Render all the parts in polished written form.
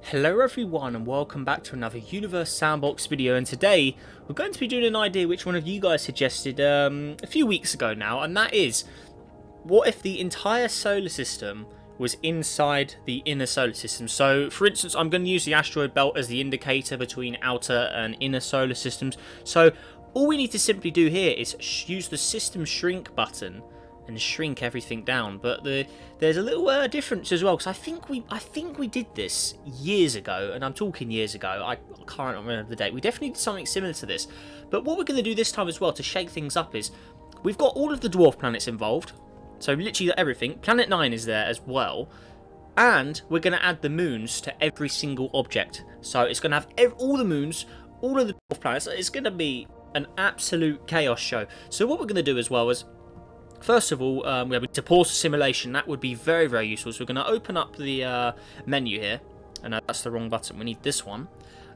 Hello everyone and welcome back to another Universe Sandbox video, and today we're going to be doing an idea which one of you guys suggested a few weeks ago now, and that is, what if the entire solar system was inside the inner solar system? So for instance, I'm going to use the asteroid belt as the indicator between outer and inner solar systems. So all we need to simply do here is use the system shrink button and shrink everything down, but there's a little difference as well, because I think we did this years ago, and I'm talking years ago. I can't remember the date. We definitely did something similar to this, but what we're going to do this time as well to shake things up is we've got all of the dwarf planets involved, so literally everything. Planet 9 is there as well, and we're going to add the moons to every single object. So it's going to have all the moons, all of the dwarf planets. It's going to be an absolute chaos show. So what we're going to do as well is, first of all, we have to pause the simulation. That would be very, very useful. So we're going to open up the menu here. And that's the wrong button. We need this one.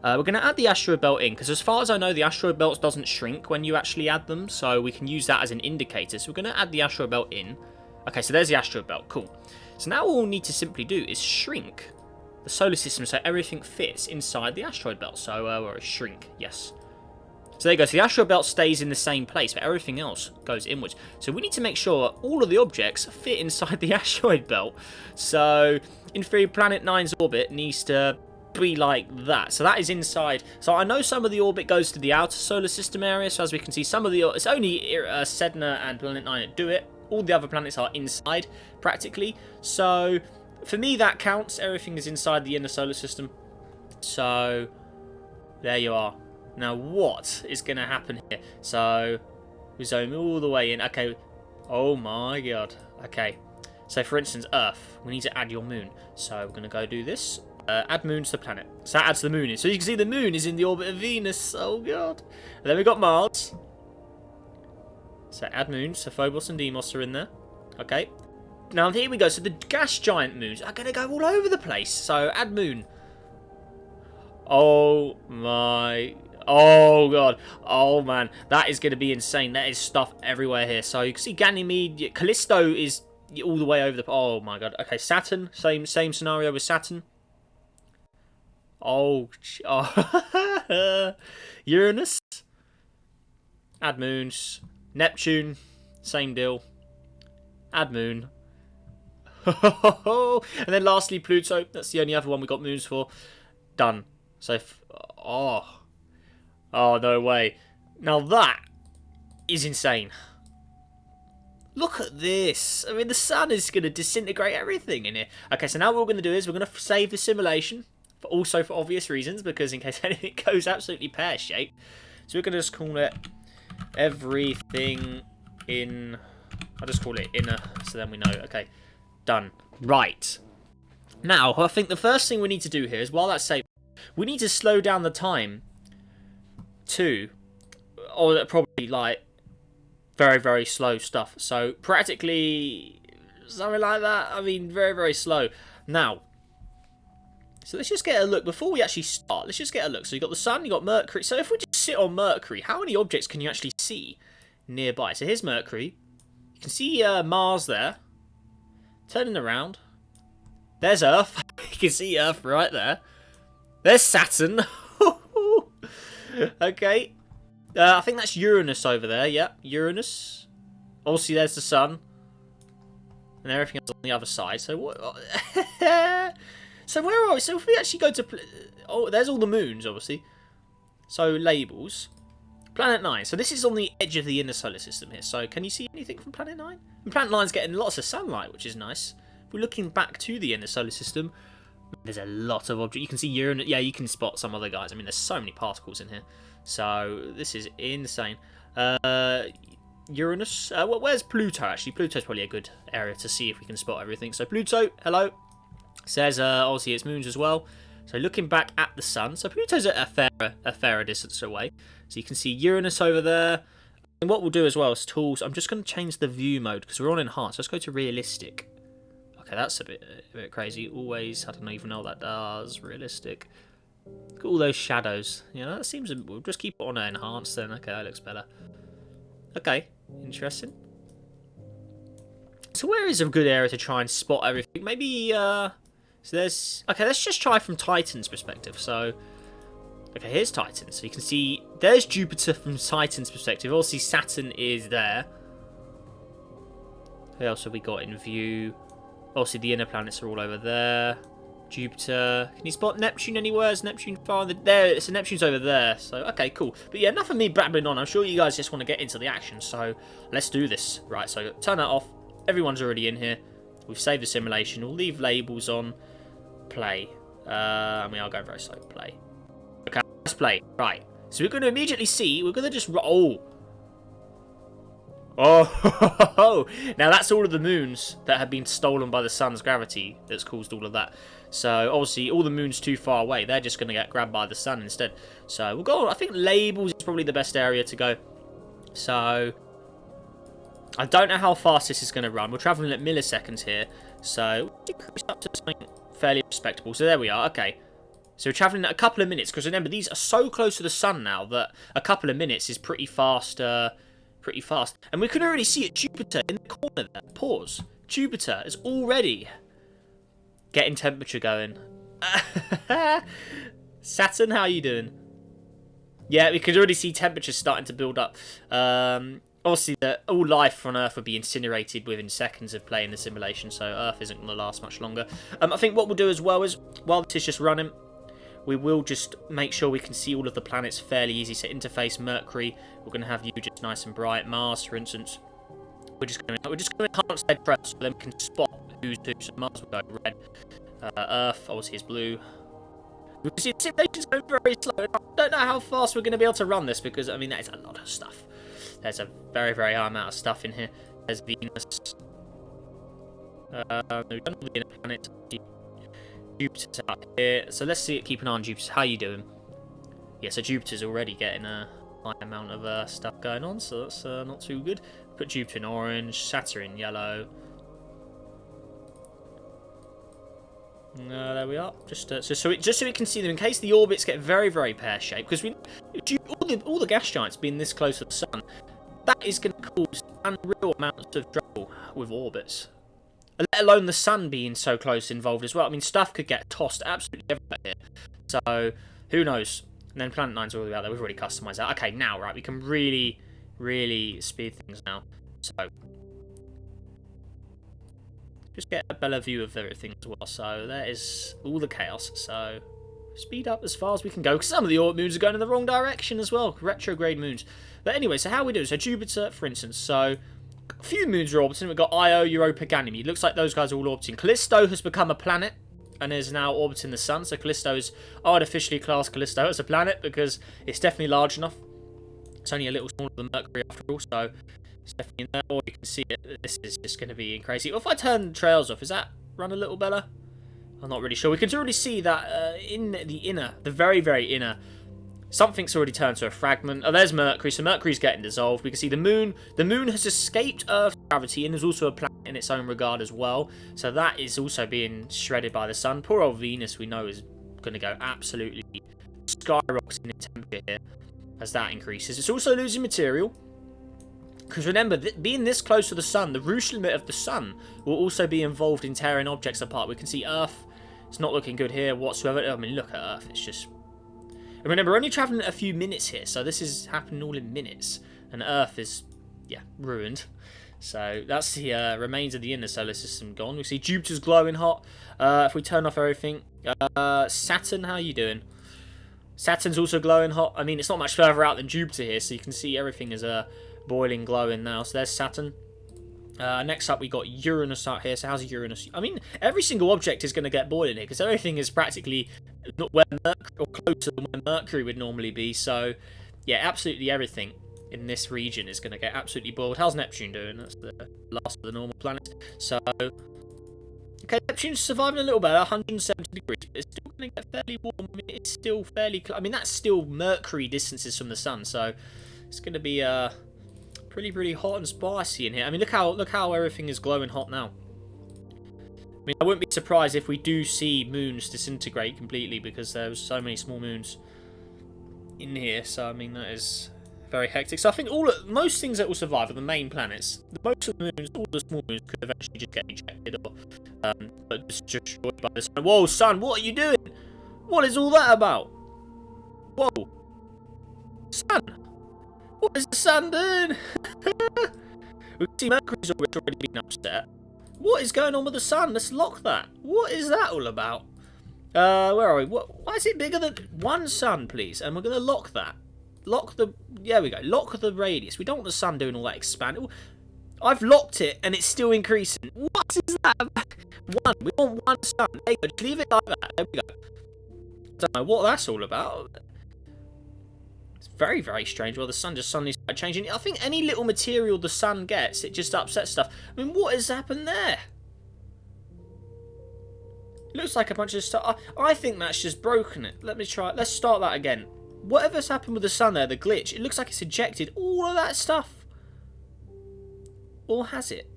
We're going to add the asteroid belt in, because as far as I know, the asteroid belt doesn't shrink when you actually add them. So we can use that as an indicator. So we're going to add the asteroid belt in. Okay, so there's the asteroid belt. Cool. So now all we need to simply do is shrink the solar system so everything fits inside the asteroid belt. So, or shrink, yes. So there you go. So the asteroid belt stays in the same place, but everything else goes inwards. So we need to make sure all of the objects fit inside the asteroid belt. So in theory, Planet 9's orbit needs to be like that. So that is inside. So I know some of the orbit goes to the outer solar system area. So as we can see, some of the it's only Sedna and Planet 9 that do it. All the other planets are inside practically. So for me, that counts. Everything is inside the inner solar system. So there you are. Now, what is going to happen here? So, we zoom all the way in. Okay. Oh my god. Okay. So, for instance, Earth. We need to add your moon. So, we're going to go do this. Add moon to the planet. So, that adds the moon in. So, you can see the moon is in the orbit of Venus. Oh god. And then we've got Mars. So, add moons. So, Phobos and Deimos are in there. Okay. Now, here we go. So, the gas giant moons are going to go all over the place. So, add moon. Oh my... Oh god, oh man, that is going to be insane. That is stuff everywhere here. So you can see Ganymede, Callisto is all the way over the... Oh my god. Okay, Saturn, same scenario with Saturn. Oh, Uranus, add moons. Neptune, same deal. Add moon. And then lastly Pluto. That's the only other one we got moons for. Done. So, oh, no way. Now that is insane. Look at this. I mean, the sun is going to disintegrate everything in here. Okay, so now what we're going to do is we're going to save the simulation. But also for obvious reasons, because in case anything goes absolutely pear-shaped. So we're going to just call it everything in... I'll just call it inner, so then we know. Okay, done. Right. Now, I think the first thing we need to do here is, while that's saved, we need to slow down the time to, or probably like very, very slow stuff. So practically something like that. I mean, very, very slow. Now, so let's just get a look before we actually start. Let's just get a look. So you got the sun, you got Mercury. So if we just sit on Mercury, how many objects can you actually see nearby? So here's Mercury. You can see Mars there. Turning around. There's Earth. You can see Earth right there. There's Saturn. Okay. I think that's Uranus over there. Yep, Uranus. Obviously, there's the sun. And everything else on the other side. So, what? So, where are we? So, if we actually go to... Oh, there's all the moons, obviously. So, labels. Planet 9. So, this is on the edge of the inner solar system here. So, can you see anything from Planet 9? And Planet 9's getting lots of sunlight, which is nice. If we're looking back to the inner solar system... There's a lot of objects. You can see Uranus. Yeah, you can spot some other guys. I mean, there's so many particles in here. So, this is insane. Uranus. Well, where's Pluto, actually? Pluto's probably a good area to see if we can spot everything. So, Pluto, hello. Says, obviously, it's moons as well. So, looking back at the sun. So, Pluto's at a fairer distance away. So, you can see Uranus over there. And what we'll do as well is tools. I'm just going to change the view mode because we're on enhanced. Let's go to realistic. Okay, that's a bit crazy. Always, I don't even know what that does. Realistic. Look at all those shadows. You know, that seems... We'll just keep it on enhanced then. Okay, that looks better. Okay, interesting. So where is a good area to try and spot everything? Maybe So there's... Okay, let's just try from Titan's perspective. So, okay, here's Titan. So you can see there's Jupiter from Titan's perspective. Obviously, Saturn is there. Who else have we got in view? Obviously, the inner planets are all over there. Jupiter. Can you spot Neptune anywhere? Is Neptune far there? So Neptune's over there. So, okay, cool. But yeah, enough of me babbling on. I'm sure you guys just want to get into the action. So, let's do this. Right, so turn that off. Everyone's already in here. We've saved the simulation. We'll leave labels on. Play. And we are going very slow. Play. Okay, let's play. Right. So we're going to immediately see. We're going to just... Oh. Oh. Now that's all of the moons that have been stolen by the sun's gravity that's caused all of that. So obviously all the moons too far away. They're just going to get grabbed by the sun instead. So we'll go on. I think labels is probably the best area to go. So... I don't know how fast this is going to run. We're travelling at milliseconds here. So, decrease up to something fairly respectable. So, there we are. Okay. So, we're travelling at a couple of minutes. Because remember, these are so close to the sun now that a couple of minutes is pretty fast. Pretty fast. And we can already see it. Jupiter in the corner there. Pause. Jupiter is already getting temperature going. Saturn, how are you doing? Yeah, we could already see temperatures starting to build up. Obviously, all life on Earth would be incinerated within seconds of playing the simulation, so Earth isn't going to last much longer. I think what we'll do as well is, while this is just running, we will just make sure we can see all of the planets fairly easy. So interface Mercury, we're going to have you just nice and bright. Mars, for instance, we're just going to enhance their press so then we can spot who's who. So Mars will go red. Earth, obviously, is blue. We can see the simulation's going very slow. I don't know how fast we're going to be able to run this because, I mean, that is a lot of stuff. There's a very, very high amount of stuff in here. There's Venus. We've done all the inner planets. Jupiter's out here. So let's see. Keep an eye on Jupiter. How you doing? Yeah, so Jupiter's already getting a high amount of stuff going on, so that's not too good. Put Jupiter in orange, Saturn in yellow. There we are. Just so we can see them in case the orbits get very, very pear-shaped, because all the gas giants being this close to the sun, that is going to cause unreal amounts of trouble with orbits. Let alone the sun being so close involved as well. I mean, stuff could get tossed absolutely everywhere here. So who knows? And then Planet 9's already out there. We've already customised that. Okay, now right, we can really, really speed things now. So. Just get a better view of everything as well. So there is all the chaos. So speed up as far as we can go. Because some of the moons are going in the wrong direction as well. Retrograde moons. But anyway, so how we do? So Jupiter, for instance. So a few moons are orbiting. We've got Io, Europa, Ganymede. Looks like those guys are all orbiting. Callisto has become a planet and is now orbiting the sun. So Callisto's, artificially class Callisto as a planet because it's definitely large enough. It's only a little smaller than Mercury after all. So it's definitely in there, or you can see it. This is just going to be crazy. Well, if I turn trails off, does that run a little better? I'm not really sure. We can already see that in the inner, the very, very inner, something's already turned to a fragment. Oh, there's Mercury. So Mercury's getting dissolved. We can see the moon. The moon has escaped Earth's gravity and is also a planet in its own regard as well. So that is also being shredded by the sun. Poor old Venus, we know, is going to go absolutely skyrocketing in temperature here as that increases. It's also losing material. Because remember, being this close to the sun, the Rouge limit of the sun will also be involved in tearing objects apart. We can see Earth. It's not looking good here whatsoever. I mean, look at Earth. It's just... And remember, we're only travelling a few minutes here, so this is happening all in minutes. And Earth is, yeah, ruined. So that's the remains of the inner solar system gone. We see Jupiter's glowing hot. If we turn off everything. Saturn, how are you doing? Saturn's also glowing hot. I mean, it's not much further out than Jupiter here, so you can see everything is boiling, glowing now. So there's Saturn. Next up, we got Uranus out here. So how's Uranus? I mean, every single object is going to get boiling here because everything is practically not where Mercury, or closer than where Mercury would normally be. So, yeah, absolutely everything in this region is going to get absolutely boiled. How's Neptune doing? That's the last of the normal planets. So, okay, Neptune's surviving a little better, 170 degrees, but it's still going to get fairly warm. I mean, it's still fairly... I mean, that's still Mercury distances from the sun, so it's going to be pretty hot and spicy in here. I mean, look how everything is glowing hot now. I mean, I wouldn't be surprised if we do see moons disintegrate completely because there's so many small moons in here. So, I mean, that is very hectic. So, I think most things that will survive are the main planets. Most of the moons, all the small moons, could eventually just get ejected or but just destroyed by the sun. Whoa, sun, what are you doing? What is all that about? Whoa. Sun! What is the sun doing? We can see Mercury's already been upset. What is going on with the sun? Let's lock that. What is that all about? Where are we? Why is it bigger than one sun, please? And we're going to lock that. Lock the... There we go. Lock the radius. We don't want the sun doing all that expanding. I've locked it and it's still increasing. What is that? One. We want one sun. There you go. Just leave it like that. There we go. Don't know what that's all about. It's very, very strange. Well, the sun just suddenly started changing. I think any little material the sun gets, it just upsets stuff. I mean, what has happened there? It looks like a bunch of stuff. I think that's just broken it. Let me try. Let's start that again. Whatever's happened with the sun there, the glitch, it looks like it's ejected all of that stuff. Or has it?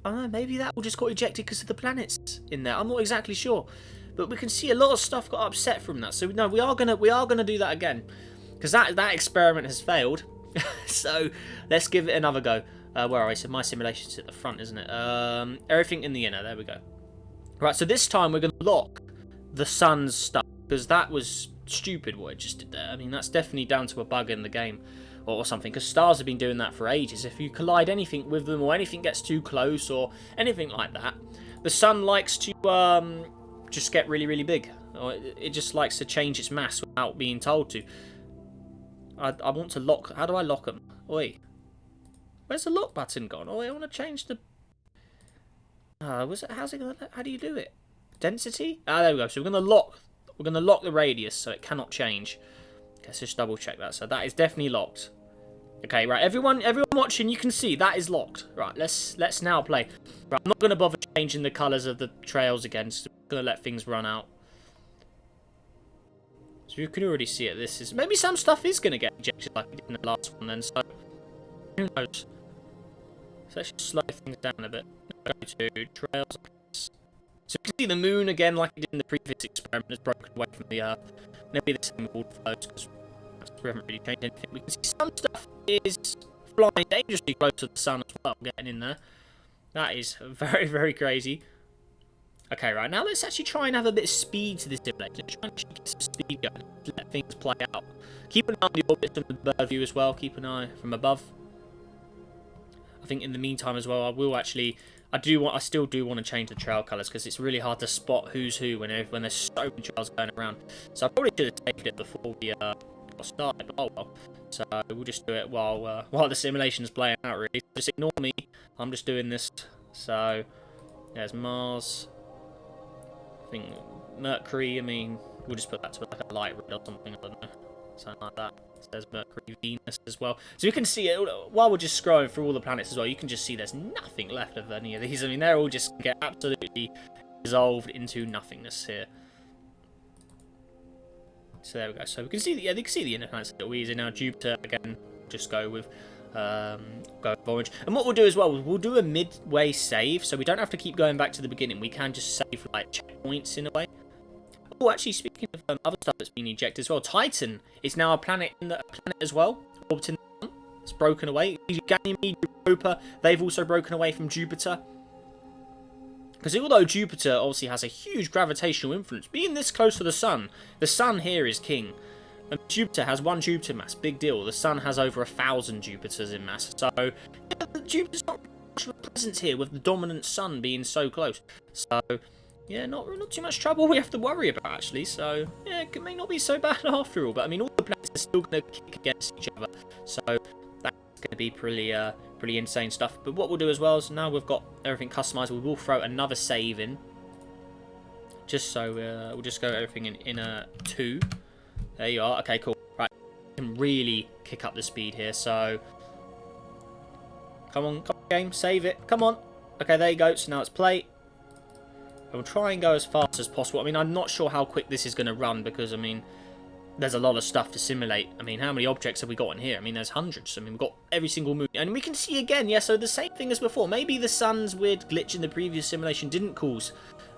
I don't know, maybe that all just got ejected because of the planets in there. I'm not exactly sure. But we can see a lot of stuff got upset from that. So no, we are gonna do that again. Because that experiment has failed. So let's give it another go. Where are we? So my simulation's at the front, isn't it? Everything in the inner, there we go. Right, so this time we're gonna lock the sun's stuff. Because that was stupid what it just did there. I mean, that's definitely down to a bug in the game. Or something, because stars have been doing that for ages. If you collide anything with them, or anything gets too close, or anything like that, the sun likes to just get really, really big. Or it just likes to change its mass without being told to. I want to lock. How do I lock them? Oi, where's the lock button gone? Oh, I want to change the. How's it gonna? How do you do it? Density? There we go. So we're gonna lock. We're gonna lock the radius so it cannot change. Let's just double check that. So that is definitely locked. Okay, right, everyone watching, you can see that is locked. Right, let's now play. Right, I'm not going to bother changing the colours of the trails again, so I'm going to let things run out. So you can already see it. This is maybe some stuff is going to get ejected like we did in the last one then, so who knows. So let's just slow things down a bit. Go to trails. So you can see the moon again, like we did in the previous experiment, has broken away from the Earth. Maybe the same with all the flows, because we haven't really changed anything. We can see some stuff is flying dangerously close to the sun as well, getting in there. That is very, very crazy. Okay, right, now let's actually try and have a bit of speed to this simulation. Try and actually get some speed going, let things play out. Keep an eye on the orbit from the bird view as well. Keep an eye from above. I think in the meantime as well, I still do want to change the trail colours, because it's really hard to spot who's who when there's so many trails going around. So I probably should have taken it before we got started, but oh well. So we'll just do it while the simulation's playing out, really. Just ignore me, I'm just doing this. So there's Mars. I think Mercury, I mean, we'll just put that to like a light red or something, I don't know. Something like that. There's Mercury, Venus as well. So you can see it while we're just scrolling through all the planets as well. You can just see there's nothing left of any of these. I mean, they're all just get absolutely dissolved into nothingness here. So there we go. So we can see you can see the inner planets a little easier now. Jupiter again. Just go with orange. And what we'll do as well, we'll do a midway save, so we don't have to keep going back to the beginning. We can just save like checkpoints in a way. Oh, actually, speaking of other stuff that's been ejected as well, Titan is now a planet as well, orbiting the sun. It's broken away. Ganymede, Europa, they've also broken away from Jupiter. Because although Jupiter obviously has a huge gravitational influence, being this close to the sun here is king. And Jupiter has one Jupiter mass, big deal. The sun has over 1,000 Jupiters in mass. So, yeah, Jupiter's not much of a presence here with the dominant sun being so close. So, yeah, not too much trouble we have to worry about, actually. So, yeah, it may not be so bad after all. But, I mean, all the planets are still going to kick against each other. So, that's going to be pretty insane stuff. But what we'll do as well is now we've got everything customized, we will throw another save in. Just so we'll just go everything in a 2. There you are. Okay, cool. Right, we can really kick up the speed here. So, come on, game, save it. Come on. Okay, there you go. So now it's play. And we'll try and go as fast as possible. I mean, I'm not sure how quick this is going to run because, I mean, there's a lot of stuff to simulate. I mean, how many objects have we got in here? I mean, there's hundreds. I mean, we've got every single moon. And we can see again, yeah, so the same thing as before. Maybe the sun's weird glitch in the previous simulation didn't cause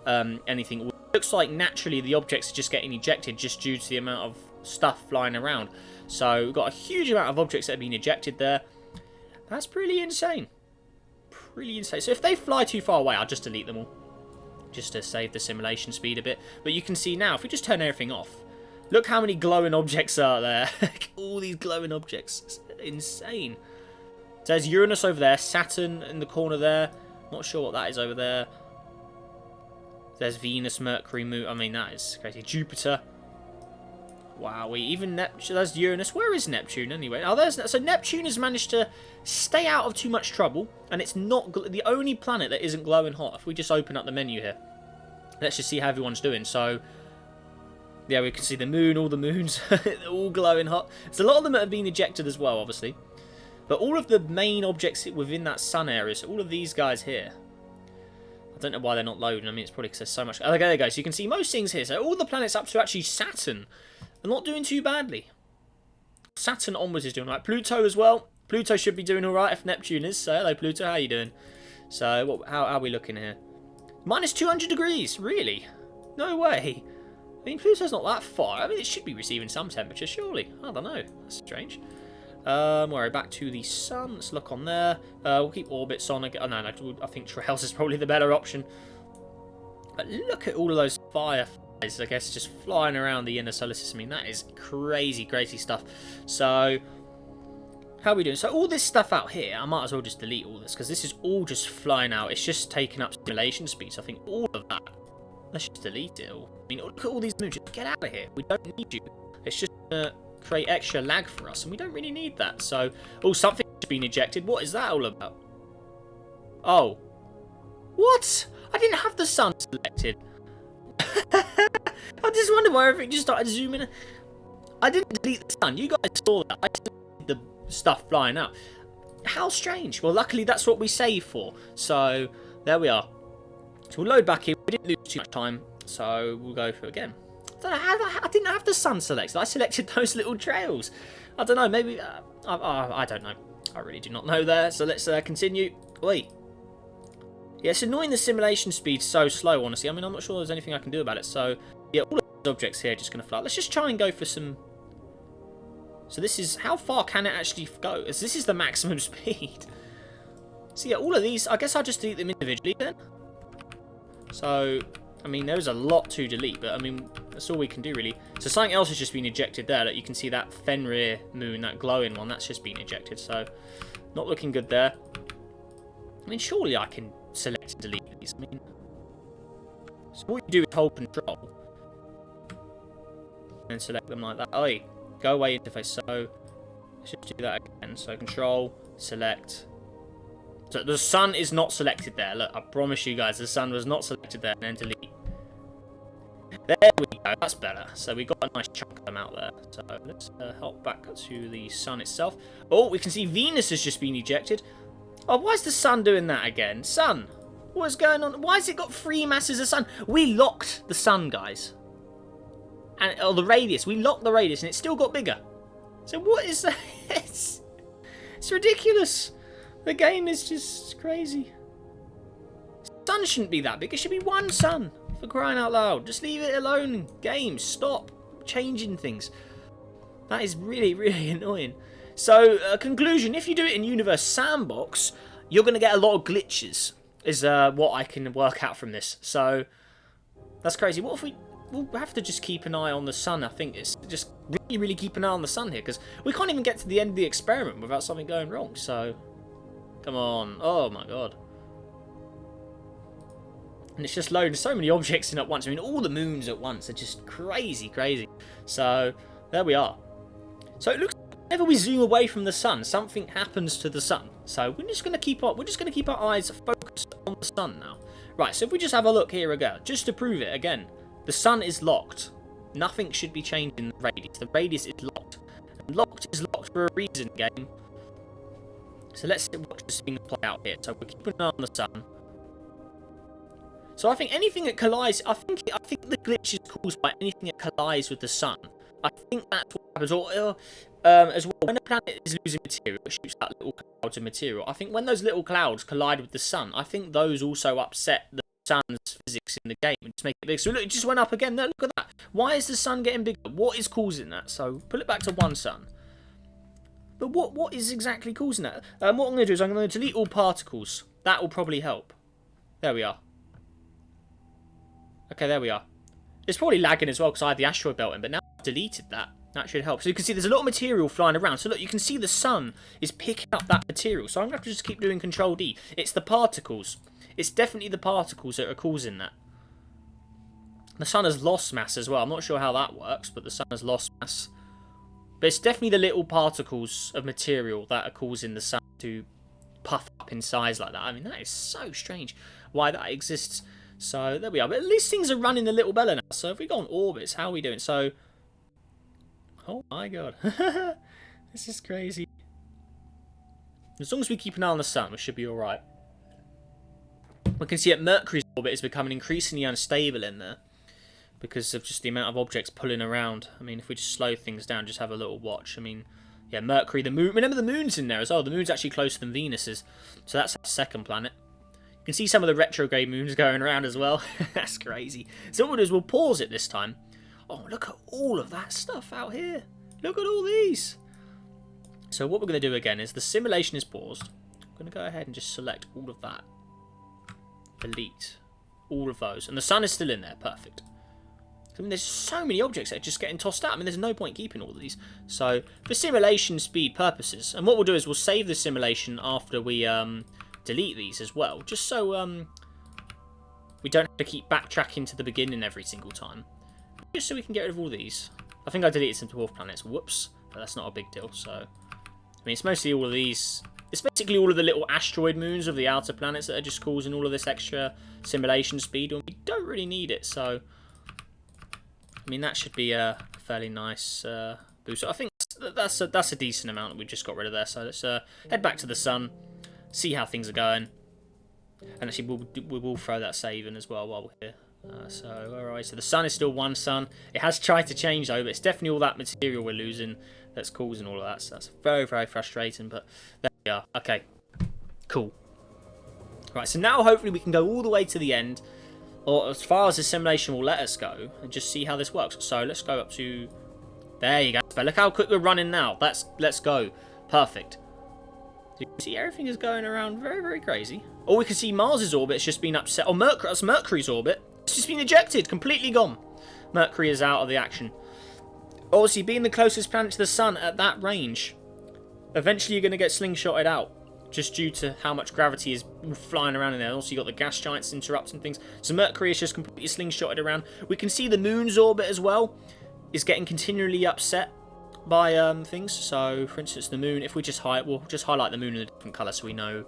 anything. It looks like naturally the objects are just getting ejected just due to the amount of stuff flying around. So we've got a huge amount of objects that have been ejected there. That's pretty insane. Pretty insane. So if they fly too far away, I'll just delete them all. just to save the simulation speed a bit. But you can see now, if we just turn everything off, look how many glowing objects are there. All these glowing objects. It's insane. So there's Uranus over there, Saturn in the corner there. Not sure what that is over there. There's Venus, Mercury, Moon. I mean, that is crazy. Jupiter. Wow, even Neptune. There's Uranus. Where is Neptune anyway? Oh, so Neptune has managed to stay out of too much trouble, and it's not the only planet that isn't glowing hot. If we just open up the menu here, let's just see how everyone's doing. So, yeah, we can see the moon, all the moons, they're all glowing hot. There's a lot of them that have been ejected as well, obviously. But all of the main objects within that sun area, so all of these guys here, I don't know why they're not loading. I mean, it's probably because there's so much. Oh, there they go. So you can see most things here. So all the planets up to actually Saturn are not doing too badly. Saturn onwards is doing all right. Pluto as well. Pluto should be doing all right if Neptune is. So hello, Pluto. How you doing? So how are we looking here? Minus 200 degrees. Really? No way. I mean, Pluto's not that far. I mean, it should be receiving some temperature, surely. I don't know. That's strange. We're back to the sun. Let's look on there. We'll keep orbits on. Oh, no, I think trails is probably the better option. But look at all of those fireflies, I guess, just flying around the inner solar system. I mean, that is crazy, crazy stuff. So, how are we doing? So, all this stuff out here, I might as well just delete all this, because this is all just flying out. It's just taking up simulation speed. So, I think all of that, let's just delete it all. I mean, look at all these moons. Just get out of here. We don't need you. It's just create extra lag for us, and we don't really need that. So, oh, something's been ejected. What is that all about? Oh, what? I didn't have the sun selected. I just wondered why everything just started zooming. I didn't delete the sun. You guys saw that. I just deleted the stuff flying out. How strange. Well, luckily that's what we saved for. So there we are. So we'll load back in. We didn't lose too much time, so we'll go through again. I didn't have the sun selected. I selected those little trails. I don't know. Maybe I don't know. I really do not know there. So let's continue. Wait. Yeah, it's annoying the simulation speed's so slow, honestly. I mean, I'm not sure there's anything I can do about it. So, yeah, all of these objects here are just going to fly. Let's just try and go for some... So this is... How far can it actually go? As this is the maximum speed. So, yeah, all of these... I guess I'll just delete them individually then. So, I mean, there's a lot to delete, but, I mean, that's all we can do, really. So something else has just been ejected there. Like, you can see that Fenrir moon, that glowing one, that's just been ejected. So, not looking good there. I mean, surely I can select and delete these. I mean, so what you do is hold control and select them like that. Oh, go away interface. So let's just do that again. So control, select. So the sun is not selected there. Look, I promise you guys, the sun was not selected there. And then delete. There we go. That's better. So we got a nice chunk of them out there. So let's hop back to the sun itself. Oh, we can see Venus has just been ejected. Oh, why is the sun doing that again? Sun, what is going on? Why has it got 3 masses of sun? We locked the sun, guys. And the radius. We locked the radius, and it still got bigger. So what is that? It's ridiculous. The game is just crazy. The sun shouldn't be that big. It should be 1 sun, for crying out loud. Just leave it alone. Game, stop changing things. That is really, really annoying. So, conclusion, if you do it in Universe Sandbox, you're going to get a lot of glitches, is what I can work out from this. So, that's crazy. What if we'll have to just keep an eye on the sun, I think. It's just really, really keep an eye on the sun here, because we can't even get to the end of the experiment without something going wrong. So, come on. Oh, my God. And it's just loading so many objects in at once. I mean, all the moons at once are just crazy, crazy. So, there we are. So, it looks whenever we zoom away from the sun, something happens to the sun. So we're just going to keep our eyes focused on the sun now. Right, so if we just have a look here again, just to prove it again, the sun is locked. Nothing should be changed in the radius. The radius is locked. And locked is locked for a reason, game. So let's watch this thing play out here. So we're keeping an eye on the sun. So I think anything that collides, I think the glitch is caused by anything that collides with the sun. I think that's what happens. Or, as well, when a planet is losing material, it shoots out little clouds of material. I think when those little clouds collide with the sun, I think those also upset the sun's physics in the game and just make it big. So look, it just went up again. No, look at that. Why is the sun getting bigger? What is causing that? So put it back to 1 sun. But what is exactly causing that? What I'm going to do is I'm going to delete all particles. That will probably help. There we are. Okay, there we are. It's probably lagging as well because I had the asteroid belt in, but now I've deleted that. That should help. So you can see there's a lot of material flying around. So look, you can see the sun is picking up that material. So I'm going to have to just keep doing Control D. It's the particles. It's definitely the particles that are causing that. The sun has lost mass as well. I'm not sure how that works, but the sun has lost mass. But it's definitely the little particles of material that are causing the sun to puff up in size like that. I mean, that is so strange why that exists. So there we are. But at least things are running a little better now. So if we go on orbits, how are we doing? So, oh my god. This is crazy. As long as we keep an eye on the sun, we should be alright. We can see that Mercury's orbit is becoming increasingly unstable in there, because of just the amount of objects pulling around. I mean, if we just slow things down, just have a little watch. I mean, yeah, Mercury, the moon. Remember the moon's in there as well. The moon's actually closer than Venus is. So that's our second planet. You can see some of the retrograde moons going around as well. That's crazy. So what we'll do is we'll pause it this time. Oh, look at all of that stuff out here. Look at all these. So what we're going to do again is the simulation is paused. I'm going to go ahead and just select all of that. Delete all of those. And the sun is still in there. Perfect. I mean, there's so many objects that are just getting tossed out. I mean, there's no point keeping all of these. So, for simulation speed purposes, and what we'll do is we'll save the simulation after we delete these as well, just so we don't have to keep backtracking to the beginning every single time. Just so we can get rid of all these. I think I deleted some dwarf planets. Whoops. But that's not a big deal. So, I mean, it's mostly all of these. It's basically all of the little asteroid moons of the outer planets that are just causing all of this extra simulation speed, and we don't really need it, so I mean, that should be a fairly nice boost. I think that's a decent amount that we just got rid of there. So let's head back to the sun, see how things are going, and actually we will throw that save in as well while we're here. So alright, so the sun is still one sun. It has tried to change though, but it's definitely all that material we're losing that's causing all of that. So that's very, very frustrating. But there we are. Okay, cool. Right, so now hopefully we can go all the way to the end, or as far as the simulation will let us go, and just see how this works. So let's go up to... There you go. But look how quick we're running now. Let's go. Perfect. So you can see everything is going around very, very crazy. Or we can see Mars's orbit has just been upset. Oh, that's Mercury's orbit. It's just been ejected. Completely gone. Mercury is out of the action. Obviously, being the closest planet to the sun at that range, eventually you're going to get slingshotted out, just due to how much gravity is flying around in there. Also, you've got the gas giants interrupting things. So Mercury is just completely slingshotted around. We can see the moon's orbit as well is getting continually upset by things. So, for instance, the moon, if we just we'll just highlight the moon in a different colour so we know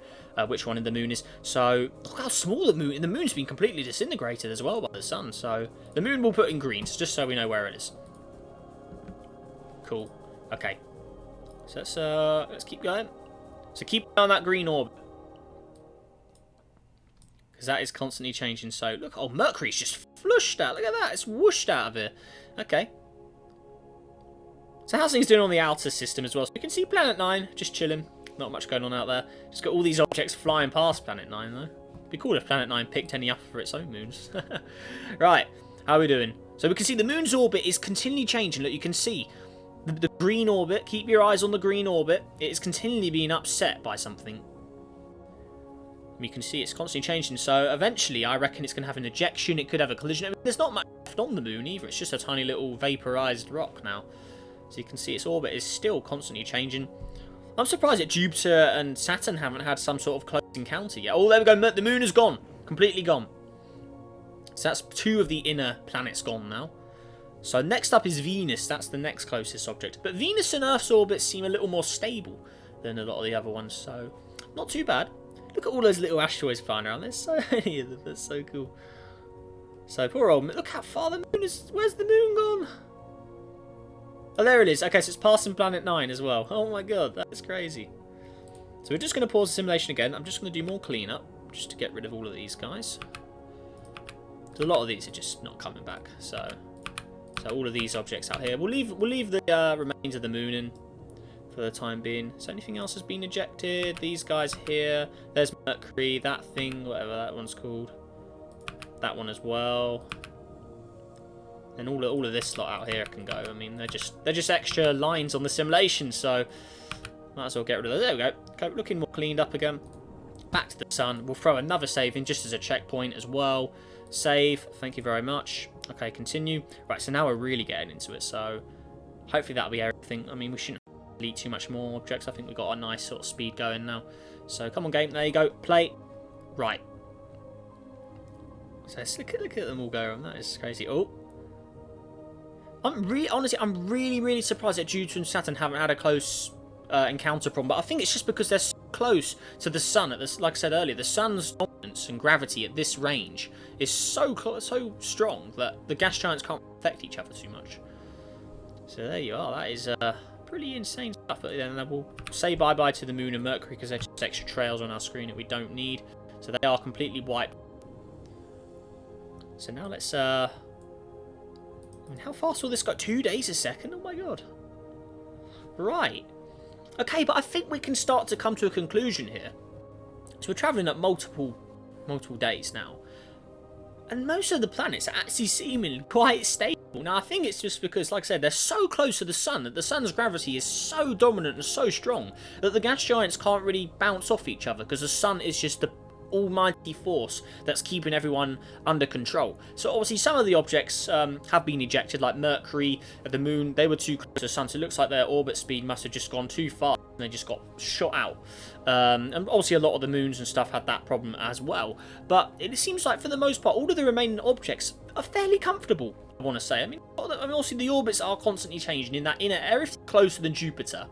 which one in the moon is. So, look how small the moon is. The moon's been completely disintegrated as well by the sun. So, the moon we'll put in green, just so we know where it is. Cool. Okay. So let's keep going. So keep on that green orb, because that is constantly changing. So look, oh, Mercury's just flushed out. Look at that, it's whooshed out of here. Okay. So how's things doing on the outer system as well? So you can see Planet 9 just chilling. Not much going on out there. Just got all these objects flying past Planet 9 though. It'd be cool if Planet 9 picked any up for its own moons. Right, how are we doing? So we can see the moon's orbit is continually changing. Look, you can see the green orbit. Keep your eyes on the green orbit. It is continually being upset by something. You can see it's constantly changing. So eventually, I reckon it's going to have an ejection. It could have a collision. I mean, there's not much left on the moon either. It's just a tiny little vaporized rock now. So you can see its orbit is still constantly changing. I'm surprised that Jupiter and Saturn haven't had some sort of close encounter yet. Oh, there we go. The moon is gone. Completely gone. So that's 2 of the inner planets gone now. So next up is Venus. That's the next closest object. But Venus and Earth's orbits seem a little more stable than a lot of the other ones. So not too bad. Look at all those little asteroids flying around. There's so many of them. That's so cool. So poor old... Look how far the moon is. Where's the moon gone? Oh, there it is. Okay, so it's passing Planet 9 as well. Oh my god, that is crazy. So we're just going to pause the simulation again. I'm just going to do more cleanup, just to get rid of all of these guys. So a lot of these are just not coming back. So all of these objects out here. We'll leave the remains of the moon in for the time being. So anything else has been ejected? These guys here. There's Mercury. That thing, whatever that one's called. That one as well. And all of this lot out here can go. I mean, they're just extra lines on the simulation. So might as well get rid of those. There we go. Okay, looking more cleaned up again. Back to the sun. We'll throw another save in just as a checkpoint as well. Save. Thank you very much. Okay, continue. Right, so now we're really getting into it. So hopefully that'll be everything. I mean, we shouldn't delete too much more objects. I think we've got a nice sort of speed going now. So come on, game. There you go. Play. Right. So let's look at them all go around. That is crazy. Oh. Honestly, I'm really surprised that Jupiter and Saturn haven't had a close encounter problem. But I think it's just because they're so close to the Sun. Like I said earlier, the Sun's dominance and gravity at this range is so strong that the gas giants can't affect each other too much. So there you are. That is pretty insane stuff. But then we'll say bye-bye to the Moon and Mercury because they're just extra trails on our screen that we don't need. So they are completely wiped. So now let's... I mean, how fast will this go? 2 days a second? Oh my god. Right. Okay, but I think we can start to come to a conclusion here. So we're travelling at multiple days now. And most of the planets are actually seemingly quite stable. Now, I think it's just because, like I said, they're so close to the Sun that the Sun's gravity is so dominant and so strong that the gas giants can't really bounce off each other because the Sun is just the almighty force that's keeping everyone under control. So obviously some of the objects have been ejected, like Mercury, the Moon. They were too close to the Sun, so it looks like their orbit speed must have just gone too far and they just got shot out. And obviously a lot of the moons and stuff had that problem as well. But it seems like for the most part all of the remaining objects are fairly comfortable, I want to say. I mean obviously the orbits are constantly changing in that inner everything closer than Jupiter,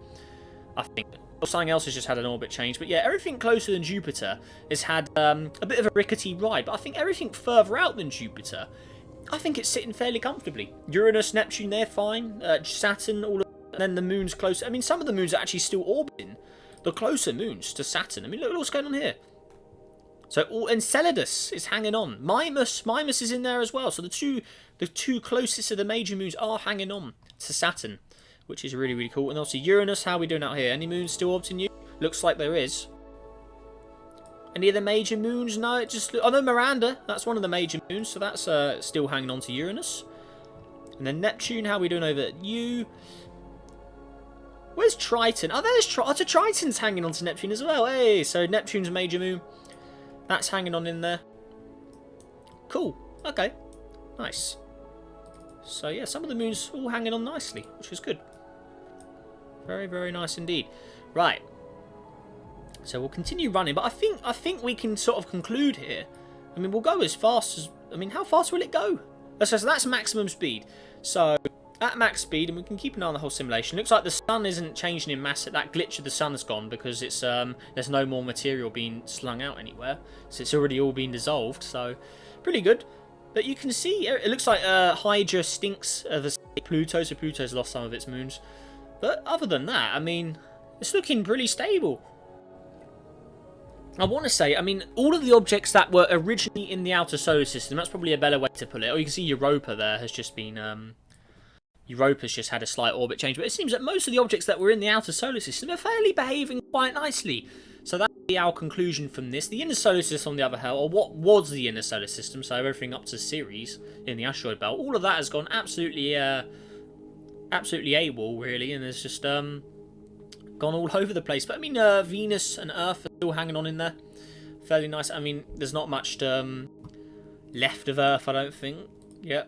I think. Something else has just had an orbit change, but yeah, everything closer than Jupiter has had a bit of a rickety ride, but I think everything further out than Jupiter, I think it's sitting fairly comfortably. Uranus, Neptune, they're fine. Saturn, all of, and then the moons closer. I mean, some of the moons are actually still orbiting the closer moons to Saturn. I mean, look at what's going on here. So, Enceladus is hanging on. Mimas is in there as well. So the two closest of the major moons are hanging on to Saturn, which is really cool. And also Uranus, how are we doing out here? Any moons still orbiting you? Looks like there is. Any of the major moons? No, it just... Oh no, Miranda. That's one of the major moons, so that's still hanging on to Uranus. And then Neptune, how are we doing over at you? Where's Triton? Oh, there's Triton's hanging on to Neptune as well. Hey, so Neptune's major moon. That's hanging on in there. Cool. Okay. Nice. So yeah, some of the moons all hanging on nicely, which is good. Very nice indeed. Right. So we'll continue running, but I think we can sort of conclude here. I mean, we'll go as fast as... I mean, how fast will it go? So that's maximum speed. So at max speed, and we can keep an eye on the whole simulation. Looks like the Sun isn't changing in mass. That glitch of the Sun's gone because it's there's no more material being slung out anywhere. So it's already all been dissolved. So pretty good. But you can see, it looks like Hydra stinks of Pluto, so Pluto's lost some of its moons. But other than that, I mean, it's looking pretty stable. I want to say, I mean, all of the objects that were originally in the outer solar system, that's probably a better way to put it. Or you can see Europa there has just been, Europa's just had a slight orbit change. But it seems that most of the objects that were in the outer solar system are fairly behaving quite nicely. So that would be our conclusion from this. The inner solar system, on the other hand, or what was the inner solar system, so everything up to Ceres in the asteroid belt, all of that has gone absolutely AWOL, really, and it's just gone all over the place. But I mean, Venus and Earth are still hanging on in there. Fairly nice. I mean, there's not much left of Earth, I don't think. Yeah.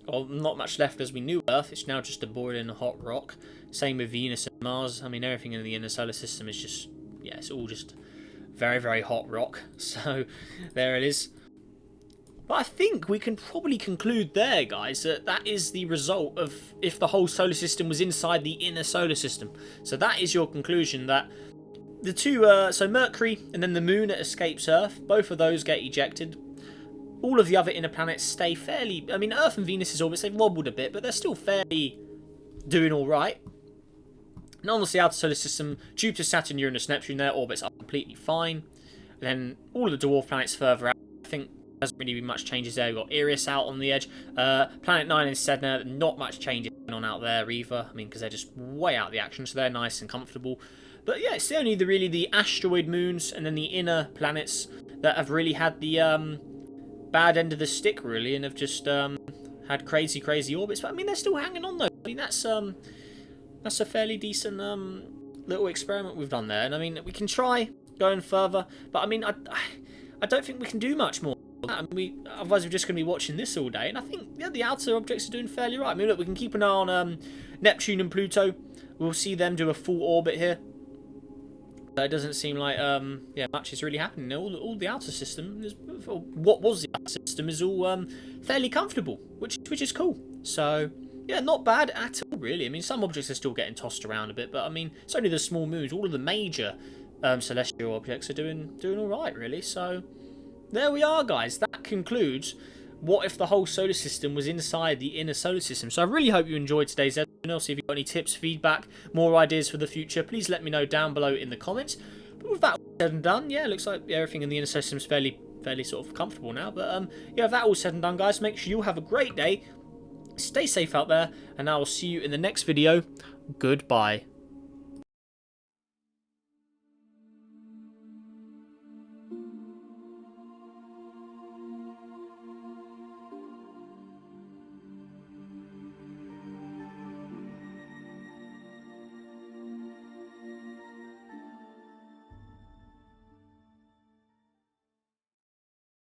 Or not much left as we knew Earth. It's now just a boiling hot rock. Same with Venus and Mars. I mean, everything in the inner solar system is just... Yeah, it's all just very hot rock. So, there it is. But I think we can probably conclude there, guys, that that is the result of if the whole solar system was inside the inner solar system. So that is your conclusion, that the two, so Mercury and then the Moon that escapes Earth, both of those get ejected. All of the other inner planets stay fairly... I mean, Earth and Venus's orbits, they've wobbled a bit, but they're still fairly doing all right. And obviously, outer solar system, Jupiter, Saturn, Uranus, Neptune, their orbits are completely fine. And then all of the dwarf planets further out, I think there hasn't really been much changes there. We've got Eris out on the edge. Planet 9 and Sedna, not much changes going on out there either. I mean, because they're just way out of the action, so they're nice and comfortable. But yeah, it's only really the asteroid moons and then the inner planets that have really had the bad end of the stick, really, and have just had crazy orbits. But I mean, they're still hanging on, though. I mean, that's a fairly decent little experiment we've done there. And I mean, we can try going further, but I mean, I don't think we can do much more. I mean, otherwise we're just going to be watching this all day. And I think, yeah, the outer objects are doing fairly right. I mean, look, we can keep an eye on Neptune and Pluto. We'll see them do a full orbit here. It doesn't seem like yeah, much is really happening. All the outer system, what was the outer system, is all fairly comfortable, which is cool. So yeah, not bad at all, really. I mean, some objects are still getting tossed around a bit, but I mean, it's only the small moons. All of the major celestial objects are doing all right, really. So there we are, guys. That concludes what if the whole solar system was inside the inner solar system. So I really hope you enjoyed today's episode. Also, if you've got any tips, feedback, more ideas for the future, please let me know down below in the comments. But with that all said and done, yeah, it looks like everything in the inner system is fairly sort of comfortable now. But yeah, with that all said and done, guys, make sure you have a great day. Stay safe out there, and I will see you in the next video. Goodbye.